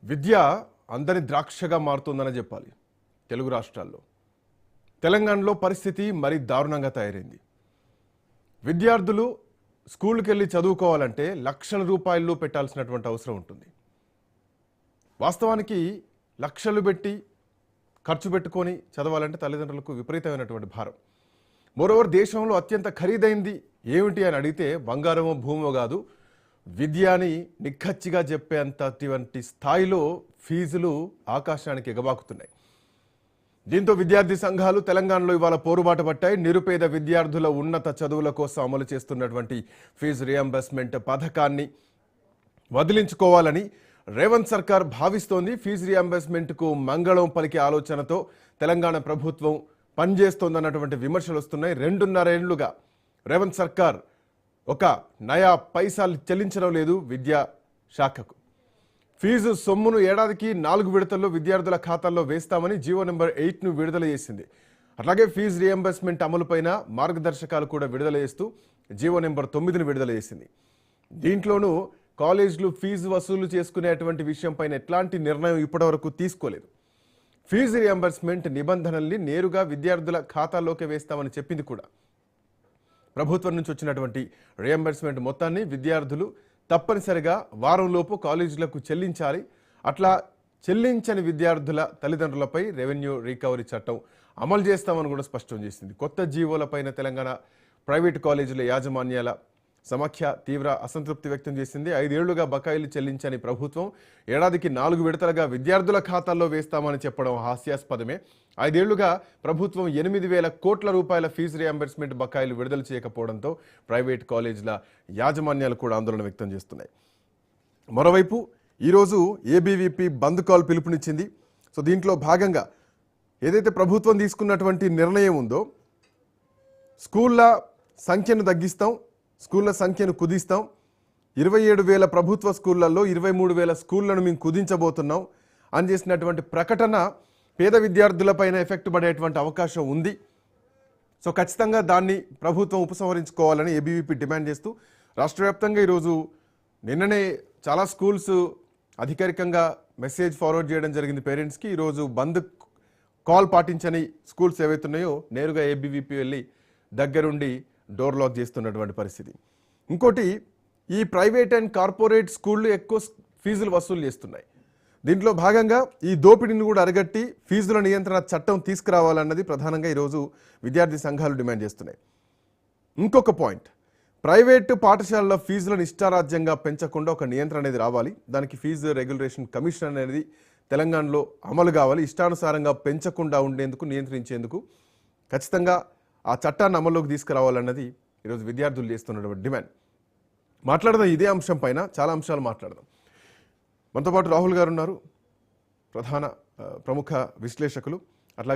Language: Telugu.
విద్య అందరి ద్రాక్షగా మారుతుందని చెప్పాలి. తెలుగు రాష్ట్రాల్లో తెలంగాణలో పరిస్థితి మరి దారుణంగా తయారైంది. విద్యార్థులు స్కూల్కి వెళ్ళి చదువుకోవాలంటే లక్షల రూపాయలు పెట్టాల్సినటువంటి అవసరం ఉంటుంది. వాస్తవానికి లక్షలు పెట్టి ఖర్చు పెట్టుకొని చదవాలంటే తల్లిదండ్రులకు విపరీతమైనటువంటి భారం. మరోవర్ దేశంలో అత్యంత ఖరీదైంది ఏమిటి అని అడిగితే బంగారమో భూమో కాదు, విద్యాని నిఖచ్చిగా చెప్పేంతటి స్థాయిలో ఫీజులు ఆకాశానికి ఎగబాకుతున్నాయి. దీంతో విద్యార్థి సంఘాలు తెలంగాణలో ఇవాళ పోరుబాట పట్టాయి. నిరుపేద విద్యార్థుల ఉన్నత చదువుల కోసం అమలు చేస్తున్నటువంటి ఫీజు రియంబర్స్మెంట్ పథకాన్ని వదిలించుకోవాలని రేవంత్ సర్కార్ భావిస్తోంది. ఫీజు రియంబర్స్మెంట్కు మంగళం పలికే ఆలోచనతో తెలంగాణ ప్రభుత్వం పనిచేస్తోందన్నటువంటి విమర్శలు వస్తున్నాయి. 2.5 ఏళ్లుగా రేవంత్ సర్కార్ ఒక నయా పైసాలు చెల్లించడం లేదు విద్యా శాఖకు. ఫీజు సొమ్మును ఏడాదికి 4 విడతల్లో విద్యార్థుల ఖాతాల్లో వేస్తామని జీవో నెంబర్ 8ను విడుదల చేసింది. అట్లాగే ఫీజు రియంబర్స్మెంట్ అమలుపైన మార్గదర్శకాలు కూడా విడుదల చేస్తూ జీవో నెంబర్ 9ను విడుదల చేసింది. దీంట్లోనూ కాలేజీలు ఫీజు వసూలు చేసుకునేటువంటి విషయంపైన ఎట్లాంటి నిర్ణయం ఇప్పటివరకు తీసుకోలేదు. ఫీజు రియంబర్స్మెంట్ నిబంధనల్ని నేరుగా విద్యార్థుల ఖాతాల్లోకి వేస్తామని చెప్పింది కూడా. ప్రభుత్వం నుంచి వచ్చినటువంటి రియంబర్స్మెంట్ మొత్తాన్ని విద్యార్థులు తప్పనిసరిగా వారంలోపు కాలేజీలకు చెల్లించాలి. అట్లా చెల్లించని విద్యార్థుల తల్లిదండ్రులపై రెవెన్యూ రికవరీ చట్టం అమలు చేస్తామని కూడా స్పష్టం చేసింది. కొత్త జీవోలపైన తెలంగాణ ప్రైవేటు కాలేజీల యాజమాన్యాల సమాఖ్య తీవ్ర అసంతృప్తి వ్యక్తం చేసింది. 5 ఏళ్లుగా బకాయిలు చెల్లించని ప్రభుత్వం ఏడాదికి 4 విడతలుగా విద్యార్థుల ఖాతాల్లో వేస్తామని చెప్పడం హాస్యాస్పదమే. 5 ఏళ్లుగా ప్రభుత్వం 8,000 కోట్ల రూపాయల ఫీజు రియంబర్స్మెంట్ బకాయిలు విడుదల చేయకపోవడంతో ప్రైవేట్ కాలేజీల యాజమాన్యాలు కూడా ఆందోళన వ్యక్తం చేస్తున్నాయి. మరోవైపు ఈరోజు ఏబీవీపీ బంద్ కాల్ పిలుపునిచ్చింది. సో దీంట్లో భాగంగా ఏదైతే ప్రభుత్వం తీసుకున్నటువంటి నిర్ణయం ఉందో, స్కూళ్ళ సంఖ్యను తగ్గిస్తాం, స్కూళ్ళ సంఖ్యను కుదిస్తాం, 27,000 ప్రభుత్వ స్కూళ్లలో 23,000 స్కూళ్లను మేము కుదించబోతున్నాం అని చేసినటువంటి ప్రకటన పేద విద్యార్థులపైన ఎఫెక్ట్ పడేటువంటి అవకాశం ఉంది. సో ఖచ్చితంగా దాన్ని ప్రభుత్వం ఉపసంహరించుకోవాలని ఏబీవీపీ డిమాండ్ చేస్తూ రాష్ట్ర వ్యాప్తంగా ఈరోజు నిన్ననే చాలా స్కూల్స్ అధికారికంగా మెసేజ్ ఫార్వర్డ్ చేయడం జరిగింది పేరెంట్స్కి. ఈరోజు బంద్ కాల్ పాటించని స్కూల్స్ ఏవైతున్నాయో నేరుగా ఏబీవీపీ వెళ్ళి దగ్గరుండి డోర్ లాక్ చేస్తున్నటువంటి పరిస్థితి. ఇంకోటి, ఈ ప్రైవేట్ అండ్ కార్పొరేట్ స్కూళ్ళు ఎక్కువ ఫీజులు వసూలు చేస్తున్నాయి. దీంట్లో భాగంగా ఈ దోపిడీని కూడా అరగట్టి ఫీజుల నియంత్రణ చట్టం తీసుకురావాలన్నది ప్రధానంగా ఈరోజు విద్యార్థి సంఘాలు డిమాండ్ చేస్తున్నాయి. ఇంకొక పాయింట్, ప్రైవేటు పాఠశాలల ఫీజులను ఇష్టారాజ్యంగా పెంచకుండా ఒక నియంత్రణ అనేది రావాలి. దానికి ఫీజు రెగ్యులేషన్ కమిషన్ అనేది తెలంగాణలో అమలు కావాలి. ఇష్టానుసారంగా పెంచకుండా ఉండేందుకు, నియంత్రించేందుకు ఖచ్చితంగా ఆ చట్టాన్ని అమల్లోకి తీసుకురావాలన్నది ఈరోజు విద్యార్థులు చేస్తున్నటువంటి డిమాండ్. మాట్లాడదాం ఇదే అంశం పైన, చాలా అంశాలు మాట్లాడదాం. మనతో పాటు రాహుల్ గారు ఉన్నారు, ప్రముఖ విశ్లేషకులు. అట్లాగే